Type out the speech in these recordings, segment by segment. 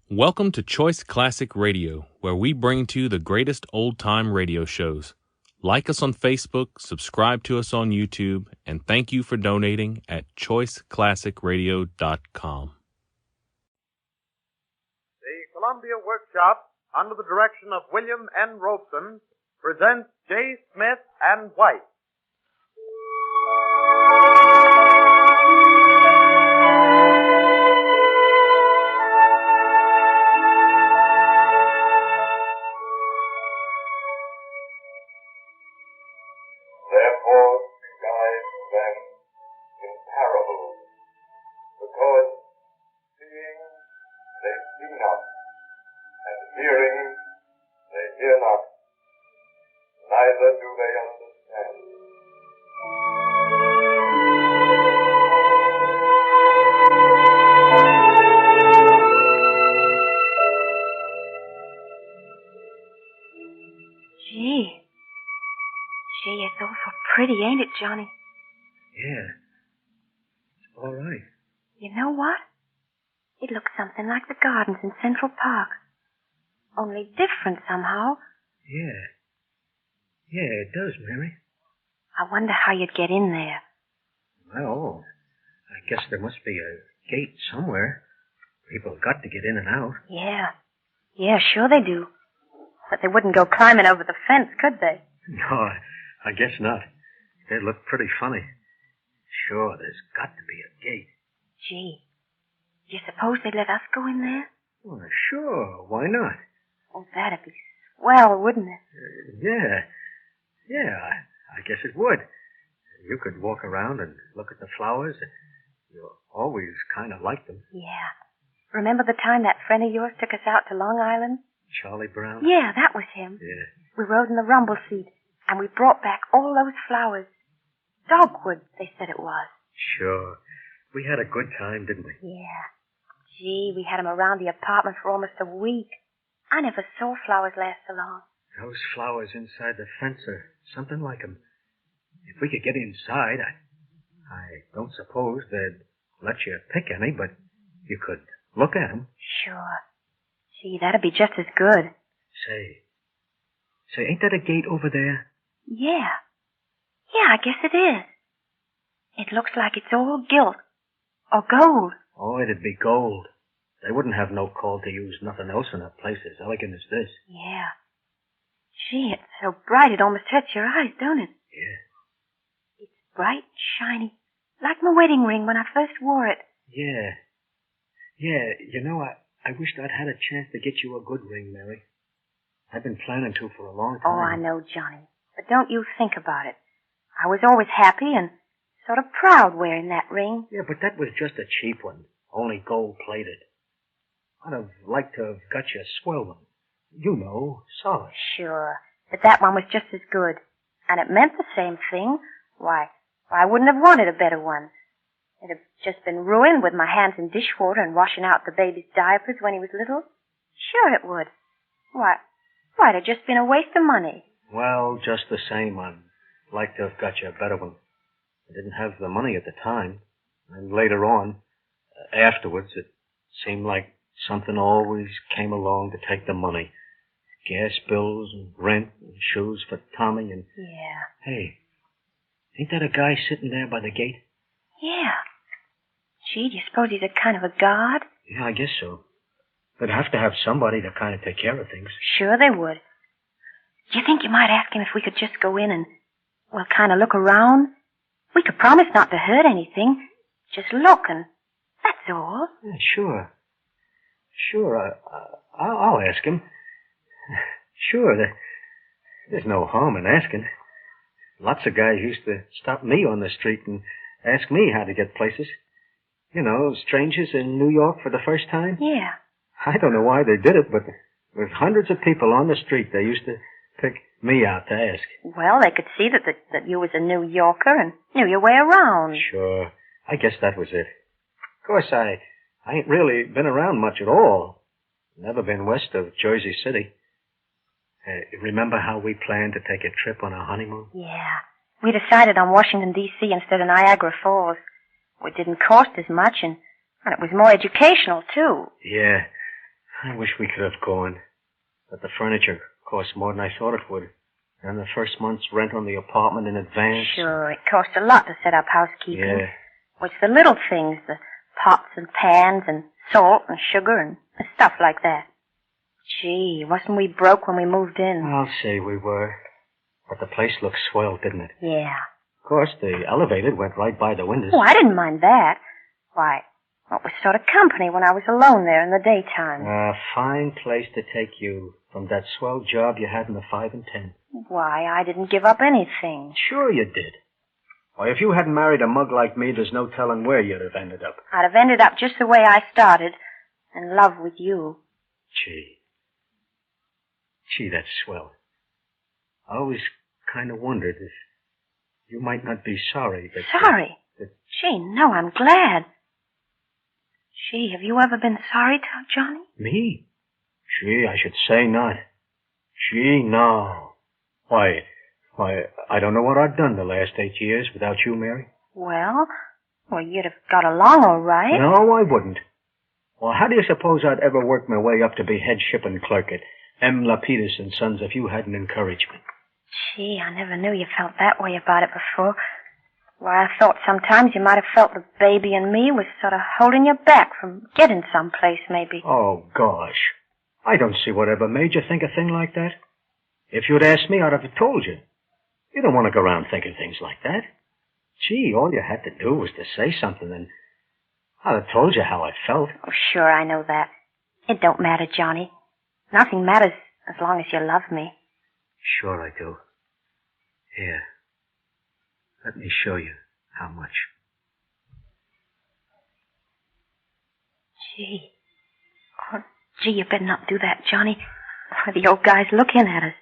Welcome to Choice Classic Radio, where we bring to you the greatest old-time radio shows. Like us on Facebook, subscribe to us on YouTube, and thank you for donating at choiceclassicradio.com. The Columbia Workshop, under the direction of William N. Robeson, presents J. Smith and White. Therefore we guide them in parables, because seeing they see not, and hearing they hear not, neither do they understand. Gee, it's awful pretty, ain't it, Johnny? Yeah. It's all right. You know what? It looks something like the gardens in Central Park. Only different somehow. Yeah. Yeah, it does, Mary. I wonder how you'd get in there. Well, I guess there must be a gate somewhere. People have got to get in and out. Yeah. Yeah, sure they do. But they wouldn't go climbing over the fence, could they? No, I guess not. They'd look pretty funny. Sure, there's got to be a gate. Gee, do you suppose they'd let us go in there? Well, sure, why not? Oh, that'd be swell, wouldn't it? Yeah, I guess it would. You could walk around and look at the flowers. You always kind of liked them. Yeah. Remember the time that friend of yours took us out to Long Island? Charlie Brown? Yeah, that was him. Yeah. We rode in the rumble seat, and we brought back all those flowers. Dogwood, they said it was. Sure. We had a good time, didn't we? Yeah. Gee, we had 'em around the apartment for almost a week. I never saw flowers last so long. Those flowers inside the fence are something like 'em. If we could get inside, I don't suppose they'd let you pick any, but you could look at 'em. Sure. Gee, that'd be just as good. Say, ain't that a gate over there? Yeah. Yeah, I guess it is. It looks like it's all gilt. Or gold. Oh, it'd be gold. They wouldn't have no call to use nothing else in a place as elegant as this. Yeah. Gee, it's so bright it almost hurts your eyes, don't it? Yeah. It's bright, shiny, like my wedding ring when I first wore it. Yeah. Yeah, you know, I wished I'd had a chance to get you a good ring, Mary. I've been planning to for a long time. Oh, I know, Johnny. But don't you think about it. I was always happy and sort of proud wearing that ring. Yeah, but that was just a cheap one, only gold-plated. I'd have liked to have got you a swell one. You know, solid. Sure, but that one was just as good. And it meant the same thing. Why, I wouldn't have wanted a better one. It'd have just been ruined with my hands in dishwater and washing out the baby's diapers when he was little. Sure it would. Why, it'd have just been a waste of money. Well, just the same, I'd like to have got you a better one. I didn't have the money at the time. And later on, afterwards, it seemed like something always came along to take the money. Gas bills and rent and shoes for Tommy and... Yeah. Hey, ain't that a guy sitting there by the gate? Yeah. Gee, do you suppose he's a kind of a guard? Yeah, I guess so. They'd have to have somebody to kind of take care of things. Sure they would. Do you think you might ask him if we could just go in and, well, kind of look around? We could promise not to hurt anything. Just look, and that's all. Yeah, sure. Sure, I'll ask him. Sure, there's no harm in asking. Lots of guys used to stop me on the street and ask me how to get places. You know, strangers in New York for the first time. Yeah. I don't know why they did it, but with hundreds of people on the street, they used to pick me out to ask. Well, they could see that you was a New Yorker and knew your way around. Sure. I guess that was it. Of course, I ain't really been around much at all. Never been west of Jersey City. Remember how we planned to take a trip on our honeymoon? Yeah. We decided on Washington, D.C. instead of Niagara Falls. It didn't cost as much, and it was more educational, too. Yeah. I wish we could have gone. But the furniture cost more than I thought it would. And the first month's rent on the apartment in advance. Sure, it cost a lot to set up housekeeping. Yeah. Well, it's the little things, the pots and pans and salt and sugar and stuff like that. Gee, wasn't we broke when we moved in? I'll say we were. But the place looked swell, didn't it? Yeah. Of course, the elevator went right by the windows. Oh, I didn't mind that. Why, what was sort of company when I was alone there in the daytime? A fine place to take you from that swell job you had in the 5 and 10. Why, I didn't give up anything. Sure you did. Why, if you hadn't married a mug like me, there's no telling where you'd have ended up. I'd have ended up just the way I started, in love with you. Gee, that's swell. I always kind of wondered if you might not be sorry that... Sorry? Gee, no, I'm glad. Gee, have you ever been sorry, Johnny? Me? Gee, I should say not. Gee, no. Why, I don't know what I've done the last 8 years without you, Mary. Well, you'd have got along all right. No, I wouldn't. Well, how do you suppose I'd ever work my way up to be head shipping clerk at M. Lapidus and Sons if you hadn't encouraged me? Gee, I never knew you felt that way about it before. Why, I thought sometimes you might have felt the baby and me was sort of holding you back from getting someplace, maybe. Oh, gosh. I don't see whatever made you think a thing like that. If you'd asked me, I'd have told you. You don't want to go around thinking things like that. Gee, all you had to do was to say something, and I'd have told you how I felt. Oh, sure, I know that. It don't matter, Johnny. Nothing matters as long as you love me. Sure I do. Here. Let me show you how much. Gee. Oh, gee, you better not do that, Johnny. Or the old guy's looking at us.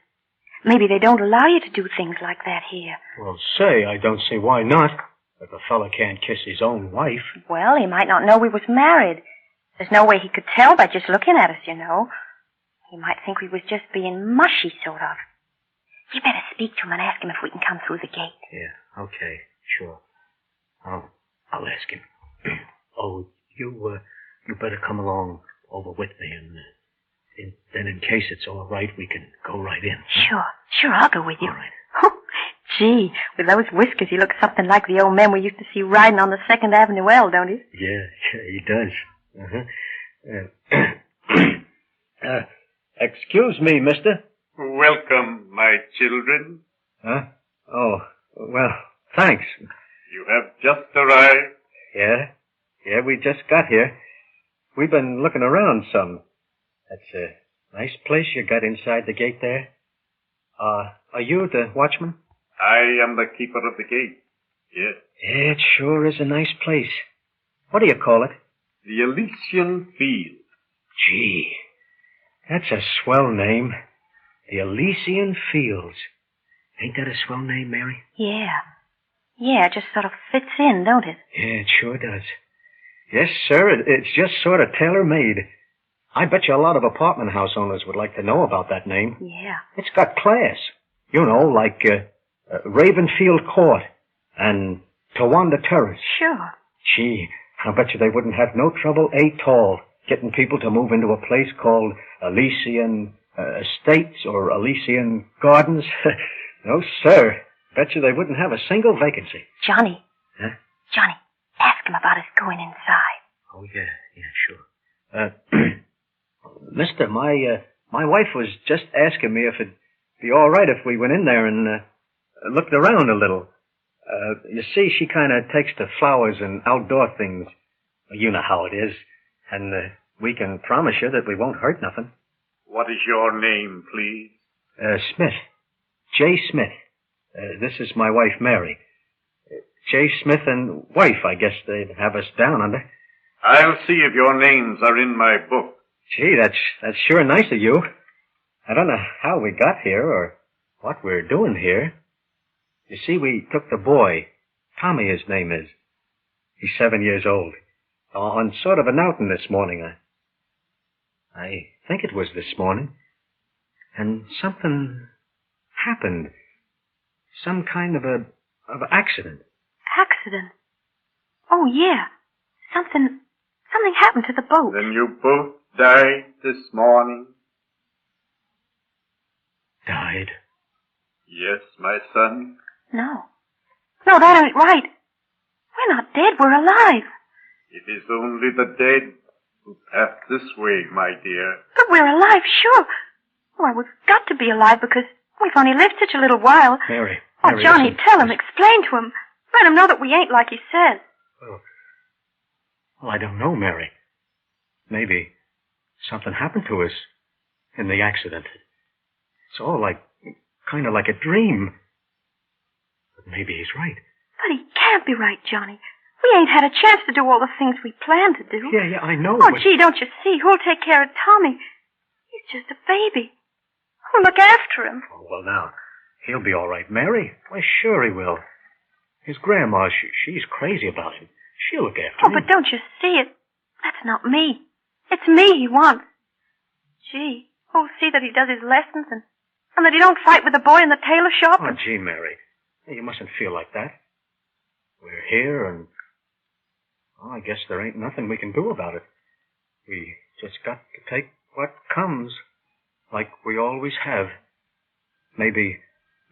Maybe they don't allow you to do things like that here. Well, say, I don't see why not. If a fella can't kiss his own wife. Well, he might not know we was married. There's no way he could tell by just looking at us, you know. He might think we was just being mushy, sort of. You better speak to him and ask him if we can come through the gate. Yeah, okay, sure. I'll ask him. Oh, you better come along over with me, and then in case it's all right, we can go right in. Sure, I'll go with you. All right. Oh, gee, with those whiskers, he looks something like the old man we used to see riding on the 2nd Avenue L, don't he? Yeah, he does. Excuse me, mister. Welcome, my children. Huh? Oh, well, thanks. You have just arrived. Yeah, we just got here. We've been looking around some. That's a nice place you got inside the gate there. Are you the watchman? I am the keeper of the gate. Yes. Yeah, it sure is a nice place. What do you call it? The Elysian Field. Gee, that's a swell name. The Elysian Fields. Ain't that a swell name, Mary? Yeah, it just sort of fits in, don't it? Yeah, it sure does. Yes, sir, it's just sort of tailor-made. I bet you a lot of apartment house owners would like to know about that name. Yeah. It's got class. You know, like Ravenfield Court and Tawanda Terrace. Sure. Gee, I bet you they wouldn't have no trouble at all getting people to move into a place called Elysian Estates or Elysian Gardens. No, sir. Bet you they wouldn't have a single vacancy. Johnny. Huh? Johnny, ask him about us going inside. Oh, yeah, sure. Mister, my wife was just asking me if it'd be all right if we went in there and looked around a little. You see, she kind of takes to flowers and outdoor things. You know how it is. And we can promise you that we won't hurt nothing. What is your name, please? Smith. J. Smith. This is my wife, Mary. J. Smith and wife, I guess they'd have us down under. I'll see if your names are in my book. Gee, that's sure nice of you. I don't know how we got here or what we're doing here. You see, we took the boy, Tommy his name is. He's 7 years old. On sort of an outing this morning. I think it was this morning. And something happened. Some kind of accident. Accident? Oh, yeah. Something Something happened to the boat. Then you both died this morning? Died? Yes, my son. No. No, that ain't right. We're not dead. We're alive. It is only the dead who pass this way, my dear. But we're alive, sure. Why, we've got to be alive because we've only lived such a little while. Mary. Oh, Mary, Johnny, listen. tell him, explain to him. Let him know that we ain't like he says. Well, I don't know, Mary. Maybe something happened to us in the accident. It's all kind of like a dream. But maybe he's right. But he can't be right, Johnny. We ain't had a chance to do all the things we planned to do. Yeah, I know. Oh, but... gee, don't you see? Who'll take care of Tommy? He's just a baby. Who'll look after him? Oh, well, now, he'll be all right. Mary? Why, sure he will. His grandma, she's crazy about him. She'll look after him. Oh, but don't you see it? That's not me. It's me he wants. Gee, who'll see that he does his lessons and that he don't fight with the boy in the tailor shop? Oh, gee, Mary. You mustn't feel like that. We're here and... Well, I guess there ain't nothing we can do about it. We just got to take what comes, like we always have. Maybe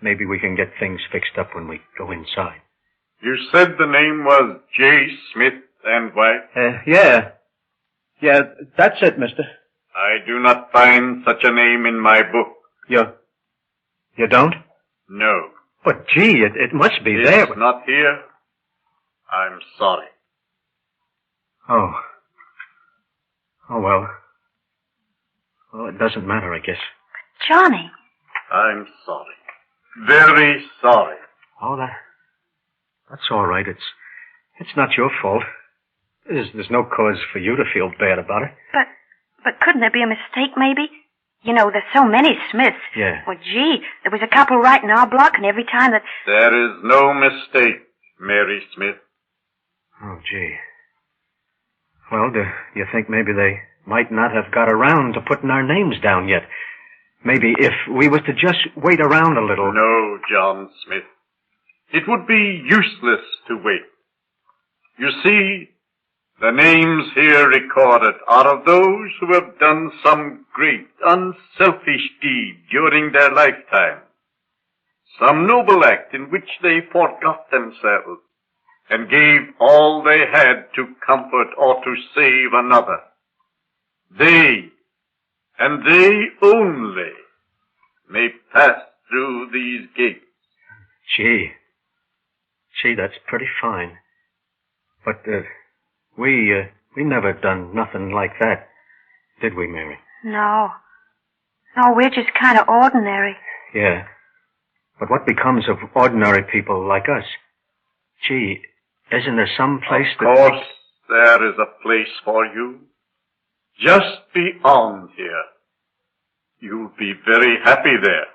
we can get things fixed up when we go inside. You said the name was J. Smith and wife? Yeah. Yeah, that's it, mister. I do not find such a name in my book. You don't? No. But, gee, it must be It's there. not here. I'm sorry. Oh. Oh, well. Well, it doesn't matter, I guess. Johnny. I'm sorry. Very sorry. Oh, that's all right. It's not your fault. There's no cause for you to feel bad about it. But couldn't there be a mistake, maybe? You know, there's so many Smiths. Yeah. Well, gee, there was a couple right in our block, and every time that... There is no mistake, Mary Smith. Oh, gee. Well, do you think maybe they might not have got around to putting our names down yet? Maybe if we was to just wait around a little... No, John Smith. It would be useless to wait. You see, the names here recorded are of those who have done some great, unselfish deed during their lifetime. Some noble act in which they forgot themselves and gave all they had to comfort or to save another. They, and they only, may pass through these gates. Gee, that's pretty fine. But, we never done nothing like that, did we, Mary? No. No, we're just kind of ordinary. Yeah. But what becomes of ordinary people like us? Gee, isn't there some place that... Of course, there is a place for you. Just beyond here. You'll be very happy there.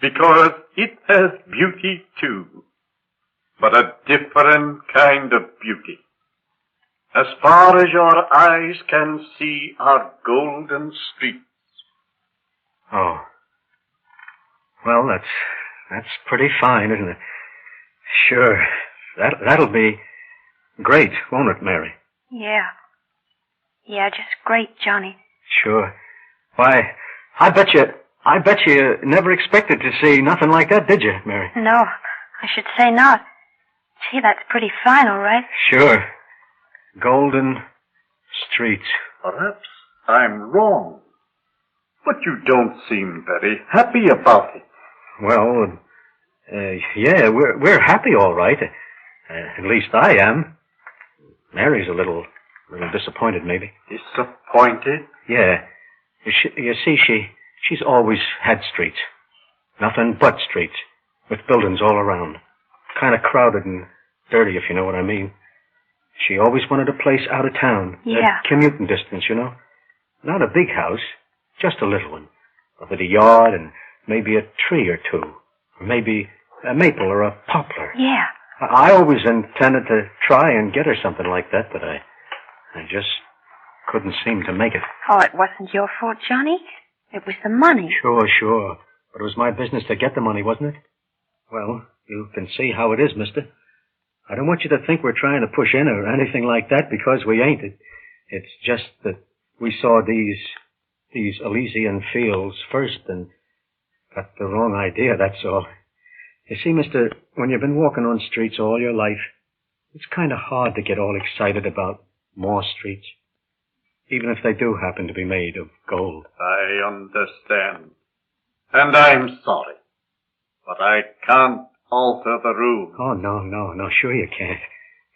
Because it has beauty, too. But a different kind of beauty. As far as your eyes can see are golden streets. Oh. Well, that's pretty fine, isn't it? Sure. That'll be great, won't it, Mary? Yeah. Yeah, just great, Johnny. Sure. Why, I bet you never expected to see nothing like that, did you, Mary? No, I should say not. Gee, that's pretty fine, all right. Sure. Golden streets. Perhaps I'm wrong. But you don't seem very happy about it. Well, yeah, we're happy, all right. At least I am. Mary's a little disappointed, maybe. Disappointed? Yeah. You see, she's always had streets. Nothing but streets. With buildings all around. Kind of crowded and dirty, if you know what I mean. She always wanted a place out of town. Yeah. At commuting distance, you know. Not a big house, just a little one. With a yard and maybe a tree or two. Or maybe a maple or a poplar. Yeah. I always intended to try and get her something like that, but I just couldn't seem to make it. Oh, it wasn't your fault, Johnny. It was the money. Sure. But it was my business to get the money, wasn't it? Well, you can see how it is, mister. I don't want you to think we're trying to push in or anything like that, because we ain't. It's just that we saw these Elysian fields first and got the wrong idea, that's all. You see, mister, when you've been walking on streets all your life, it's kind of hard to get all excited about more streets, even if they do happen to be made of gold. I understand. And I'm sorry. But I can't alter the rules. Oh, no, sure you can't.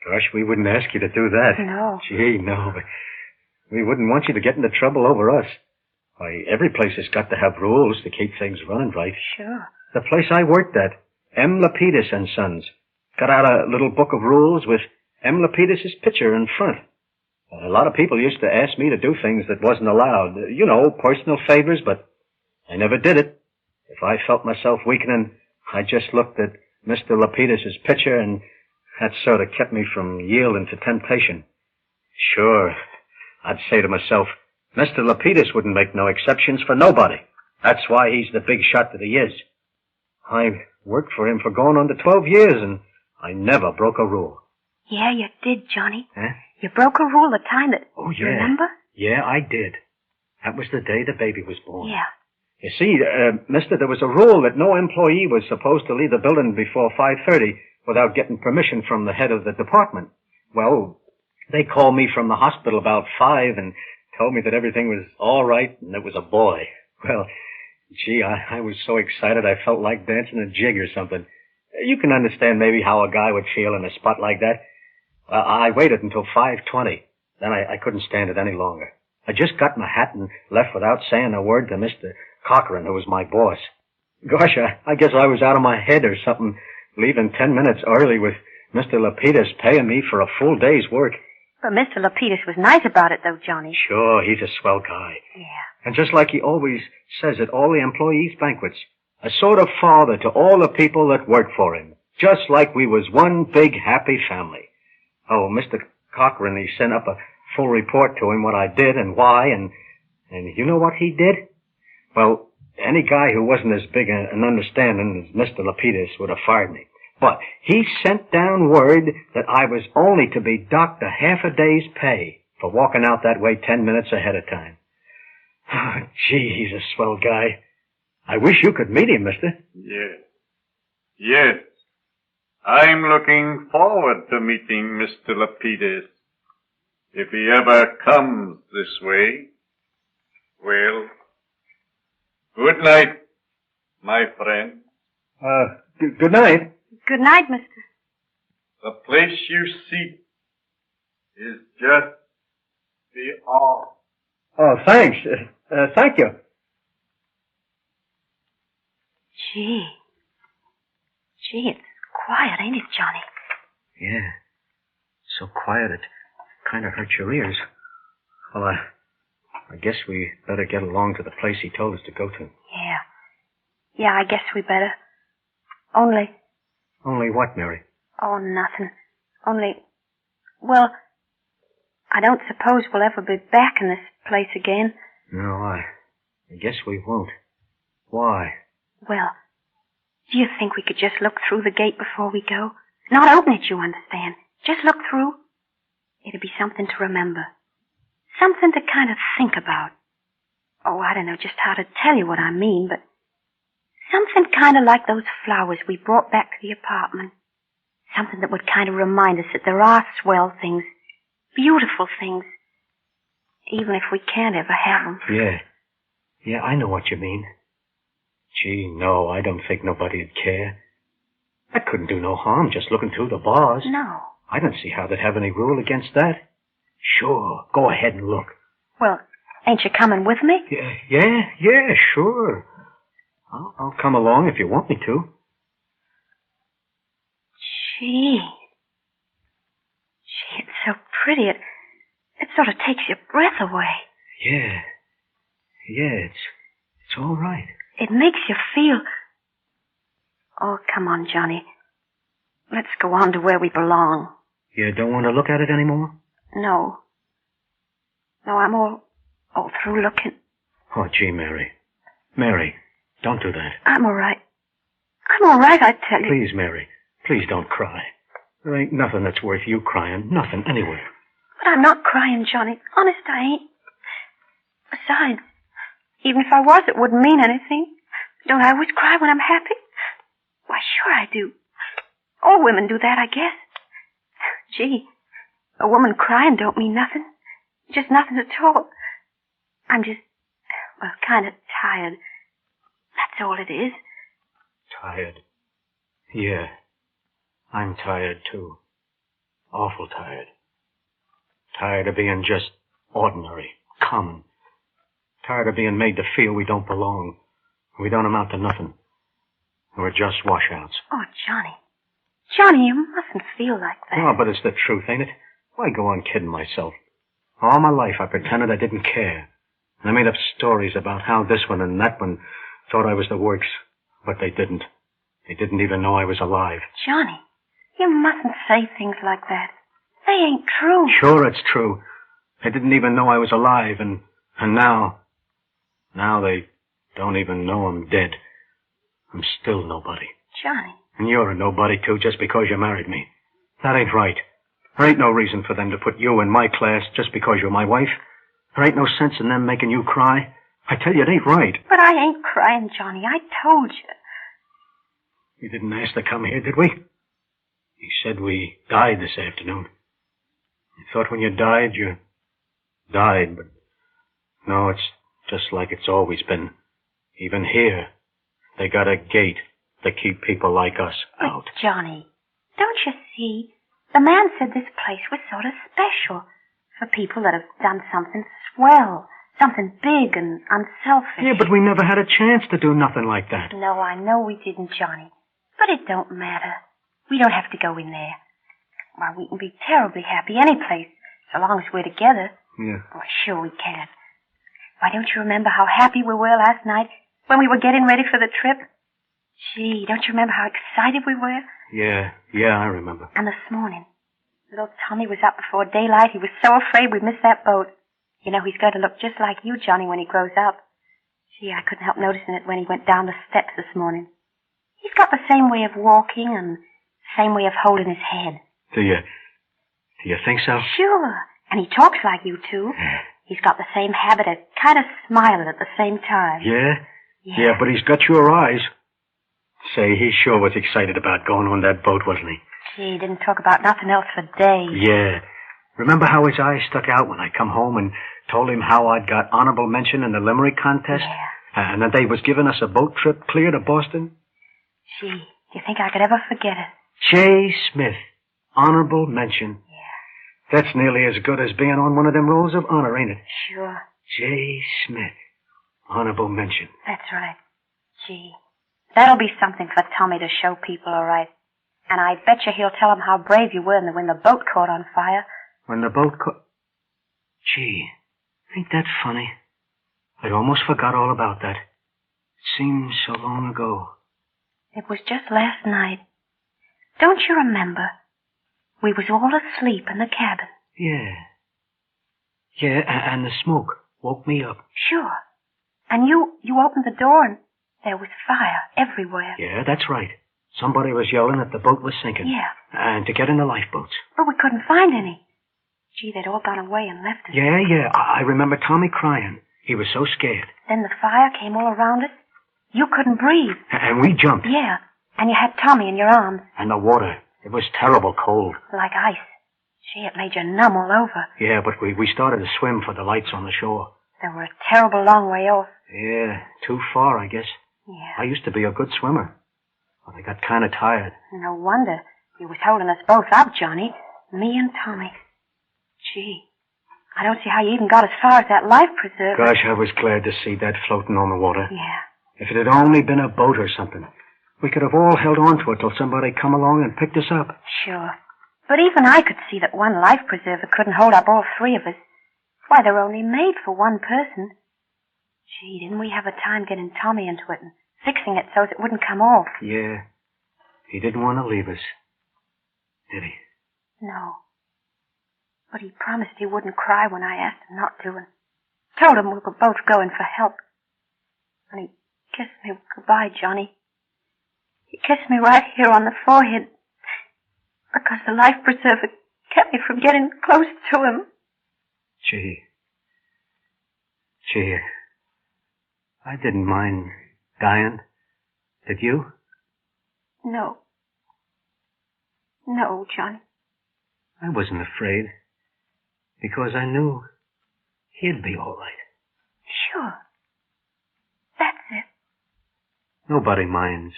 Gosh, we wouldn't ask you to do that. No. Gee, no, but we wouldn't want you to get into trouble over us. Why, every place has got to have rules to keep things running right. Sure. The place I worked at, M. Lapidus and Sons, got out a little book of rules with M. Lapidus's picture in front. A lot of people used to ask me to do things that wasn't allowed. You know, personal favors, but I never did it. If I felt myself weakening, I just looked at Mr. Lapidus's picture, and that sort of kept me from yielding to temptation. Sure, I'd say to myself, Mr. Lapidus wouldn't make no exceptions for nobody. That's why he's the big shot that he is. I worked for him for going on to 12 years, and I never broke a rule. Yeah, you did, Johnny. Huh? You broke a rule the time that... Oh, yeah. You remember? Yeah, I did. That was the day the baby was born. Yeah. You see, mister, there was a rule that no employee was supposed to leave the building before 5:30 without getting permission from the head of the department. Well, they called me from the hospital about 5 and told me that everything was all right and it was a boy. Well, gee, I was so excited I felt like dancing a jig or something. You can understand maybe how a guy would feel in a spot like that. I waited until 5:20. Then I couldn't stand it any longer. I just got my hat and left without saying a word to Mr. Cochran, who was my boss. Gosh, I guess I was out of my head or something, leaving 10 minutes early with Mr. Lapidus paying me for a full day's work. But Mr. Lapidus was nice about it, though, Johnny. Sure, he's a swell guy. Yeah. And just like he always says at all the employees' banquets, a sort of father to all the people that work for him, just like we was one big happy family. Oh, Mr. Cochran, he sent up a full report to him what I did and why, and you know what he did? Well, any guy who wasn't as big an understanding as Mr. Lapidus would have fired me. But he sent down word that I was only to be docked a half a day's pay for walking out that way 10 minutes ahead of time. Oh, gee, he's a swell guy. I wish you could meet him, mister. Yes. I'm looking forward to meeting Mr. Lapidus. If he ever comes this way. Well, good night, my friend. Good night. Good night, mister. The place you seek is just beyond. Oh, thanks. Thank you. Gee, it's quiet, ain't it, Johnny? Yeah. So quiet it kind of hurts your ears. Well, I guess we better get along to the place he told us to go to. Yeah, I guess we better. Only what, Mary? Oh, nothing. Well, I don't suppose we'll ever be back in this place again. No, I guess we won't. Why? Well, do you think we could just look through the gate before we go? Not open it, you understand. Just look through. It'll be something to remember. Something to kind of think about. Oh, I don't know just how to tell you what I mean, but something kind of like those flowers we brought back to the apartment. Something that would kind of remind us that there are swell things, beautiful things, even if we can't ever have them. Yeah, I know what you mean. Gee, no, I don't think nobody'd care. That couldn't do no harm just looking through the bars. No. I don't see how they'd have any rule against that. Sure, go ahead and look. Well, ain't you coming with me? Yeah, sure. I'll come along if you want me to. Gee, it's so pretty. It sort of takes your breath away. Yeah, it's all right. It makes you feel... Oh, come on, Johnny. Let's go on to where we belong. You don't want to look at it anymore? No, I'm all through looking. Oh, gee, Mary. Mary, don't do that. I'm all right, I tell you. Please, Mary, please don't cry. There ain't nothing that's worth you crying. Nothing, anywhere. But I'm not crying, Johnny. Honest, I ain't. Besides, even if I was, it wouldn't mean anything. Don't I always cry when I'm happy? Why, sure I do. All women do that, I guess. Gee, a woman crying don't mean nothing. Just nothing at all. I'm just, well, kind of tired. That's all it is. Tired? Yeah. I'm tired, too. Awful tired. Tired of being just ordinary, common. Tired of being made to feel we don't belong. We don't amount to nothing. We're just washouts. Oh, Johnny. Johnny, you mustn't feel like that. No, but it's the truth, ain't it? Why go on kidding myself? All my life I pretended I didn't care. And I made up stories about how this one and that one thought I was the works. But they didn't. They didn't even know I was alive. Johnny, you mustn't say things like that. They ain't true. Sure it's true. They didn't even know I was alive, and now they don't even know I'm dead. I'm still nobody. Johnny. And you're a nobody, too, just because you married me. That ain't right. There ain't no reason for them to put you in my class just because you're my wife. There ain't no sense in them making you cry. I tell you, it ain't right. But I ain't crying, Johnny. I told you. You didn't ask to come here, did we? You said we died this afternoon. You thought when you died, but no, it's just like it's always been. Even here, they got a gate to keep people like us out. But Johnny, don't you see? The man said this place was sort of special for people that have done something swell, something big and unselfish. Yeah, but we never had a chance to do nothing like that. No, I know we didn't, Johnny. But it don't matter. We don't have to go in there. Why, we can be terribly happy any place, so long as we're together. Yeah. Why, sure we can. Why, don't you remember how happy we were last night when we were getting ready for the trip? Gee, don't you remember how excited we were? Yeah, I remember. And this morning, little Tommy was up before daylight. He was so afraid we'd miss that boat. You know, he's going to look just like you, Johnny, when he grows up. Gee, I couldn't help noticing it when he went down the steps this morning. He's got the same way of walking and the same way of holding his head. Do you think so? Sure. And he talks like you, too. He's got the same habit of kind of smiling at the same time. Yeah? Yeah. Yeah, but he's got your eyes. Say, he sure was excited about going on that boat, wasn't he? Gee, he didn't talk about nothing else for days. Yeah. Remember how his eyes stuck out when I come home and told him how I'd got honorable mention in the limerick contest? Yeah. And that they was giving us a boat trip clear to Boston? Gee, do you think I could ever forget it? J. Smith, honorable mention. Yeah. That's nearly as good as being on one of them rolls of honor, ain't it? Sure. J. Smith, honorable mention. That's right. Gee, that'll be something for Tommy to show people, all right. And I bet you he'll tell them how brave you were when the boat caught on fire. When the boat caught... Gee, ain't that funny? I almost forgot all about that. It seems so long ago. It was just last night. Don't you remember? We was all asleep in the cabin. Yeah. Yeah, and the smoke woke me up. Sure. And you opened the door and there was fire everywhere. Yeah, that's right. Somebody was yelling that the boat was sinking. Yeah. And to get in the lifeboats. But we couldn't find any. Gee, they'd all gone away and left us. Yeah. I remember Tommy crying. He was so scared. Then the fire came all around us. You couldn't breathe. And we jumped. Yeah. And you had Tommy in your arms. And the water. It was terrible cold. Like ice. Gee, it made you numb all over. Yeah, but we started to swim for the lights on the shore. They were a terrible long way off. Yeah, too far, I guess. Yeah. I used to be a good swimmer. But I got kind of tired. No wonder. You was holding us both up, Johnny. Me and Tommy. Gee, I don't see how you even got as far as that life preserver. Gosh, I was glad to see that floating on the water. Yeah. If it had only been a boat or something, we could have all held on to it till somebody come along and picked us up. Sure. But even I could see that one life preserver couldn't hold up all three of us. Why, they're only made for one person. Gee, didn't we have a time getting Tommy into it and fixing it so it wouldn't come off? Yeah. He didn't want to leave us, did he? No. But he promised he wouldn't cry when I asked him not to, and told him we were both going for help. And he kissed me goodbye, Johnny. He kissed me right here on the forehead because the life preserver kept me from getting close to him. Gee, I didn't mind dying. Did you? No. No, Johnny. I wasn't afraid, because I knew he'd be all right. Sure. That's it. Nobody minds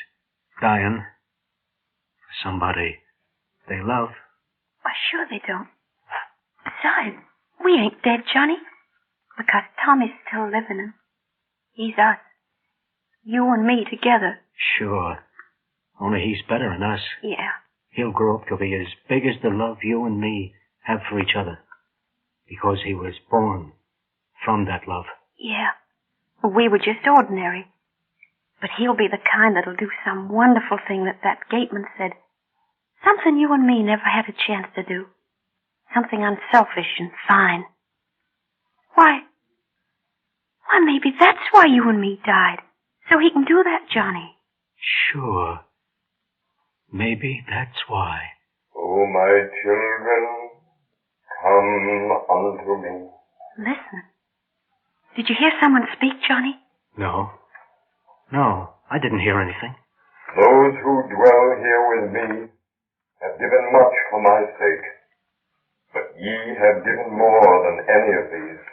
dying for somebody they love. Why, sure they don't. Besides, we ain't dead, Johnny, because Tommy's still living and he's us. You and me together. Sure. Only he's better than us. Yeah. He'll grow up to be as big as the love you and me have for each other. Because he was born from that love. Yeah. We were just ordinary. But he'll be the kind that'll do some wonderful thing that gateman said. Something you and me never had a chance to do. Something unselfish and fine. Why, maybe that's why you and me died. So he can do that, Johnny. Sure. Maybe that's why. Oh, my children, come unto me. Listen. Did you hear someone speak, Johnny? No, I didn't hear anything. Those who dwell here with me have given much for my sake, but ye have given more than any of these,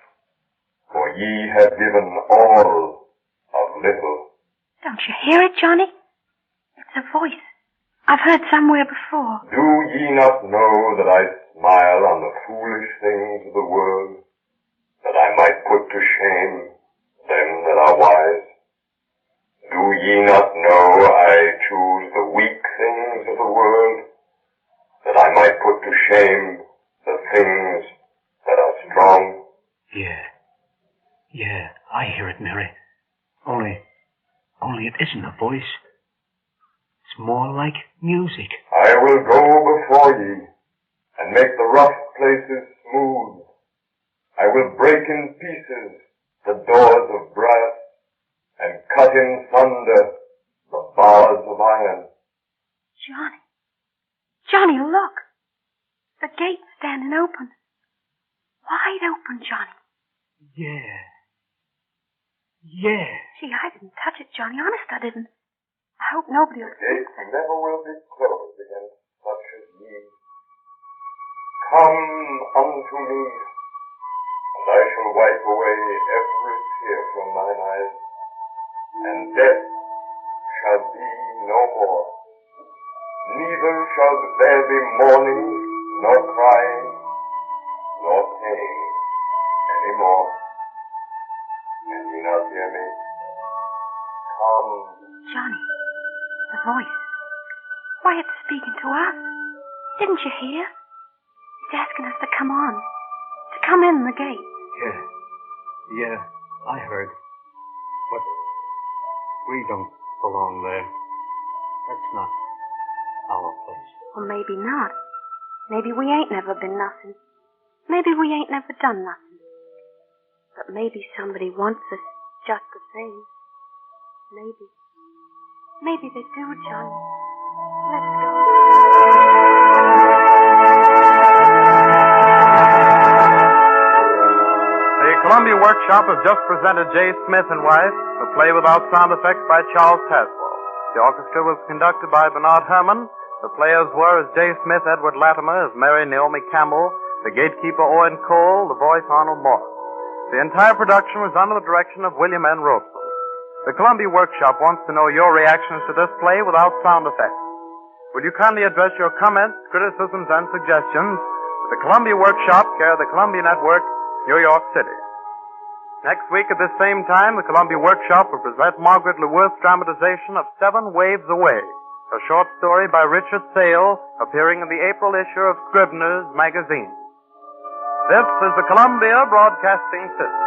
for ye have given all of little. Don't you hear it, Johnny? It's a voice I've heard somewhere before. Do ye not know that I smile on the foolish things of the world, that I might put to shame them that are wise? Do ye not know I choose the weak things of the world, that I might put to shame the things that are strong? Yeah, I hear it, Mary. Only it isn't a voice. It's more like music. I will go before ye, and make the rough places smooth. I will break in pieces the doors of brass, and cut in thunder the bars of iron. Johnny, look. The gate's standing open. Wide open, Johnny. Yeah. Gee, I didn't touch it, Johnny. Honest, I didn't. I hope nobody will The gates think that. never will be closed against such as ye. Come unto me, and I shall wipe away every tear from thine eyes, and death shall be no more. Neither shall there be mourning, nor crying, nor pain any more. Can ye not hear me? Come. Johnny, the voice. Why, it's speaking to us. Didn't you hear? It's asking us to come on. To come in the gate. Yeah, I heard. But we don't belong there. That's not our place. Or maybe not. Maybe we ain't never been nothing. Maybe we ain't never done nothing. But maybe somebody wants us just the same. Maybe they do, Johnny. Let's go. The Columbia Workshop has just presented J. Smith and Wife, a play without sound effects by Charles Tazewell. The orchestra was conducted by Bernard Herrmann. The players were as J. Smith, Edward Latimer, as Mary Naomi Campbell, the gatekeeper Owen Cole, the voice Arnold Morris. The entire production was under the direction of William N. Robeson. The Columbia Workshop wants to know your reactions to this play without sound effects. Will you kindly address your comments, criticisms, and suggestions to the Columbia Workshop, care of the Columbia Network, New York City. Next week at this same time, the Columbia Workshop will present Margaret LeWorth's dramatization of 7 Waves Away, a short story by Richard Sale, appearing in the April issue of Scribner's magazine. This is the Columbia Broadcasting System.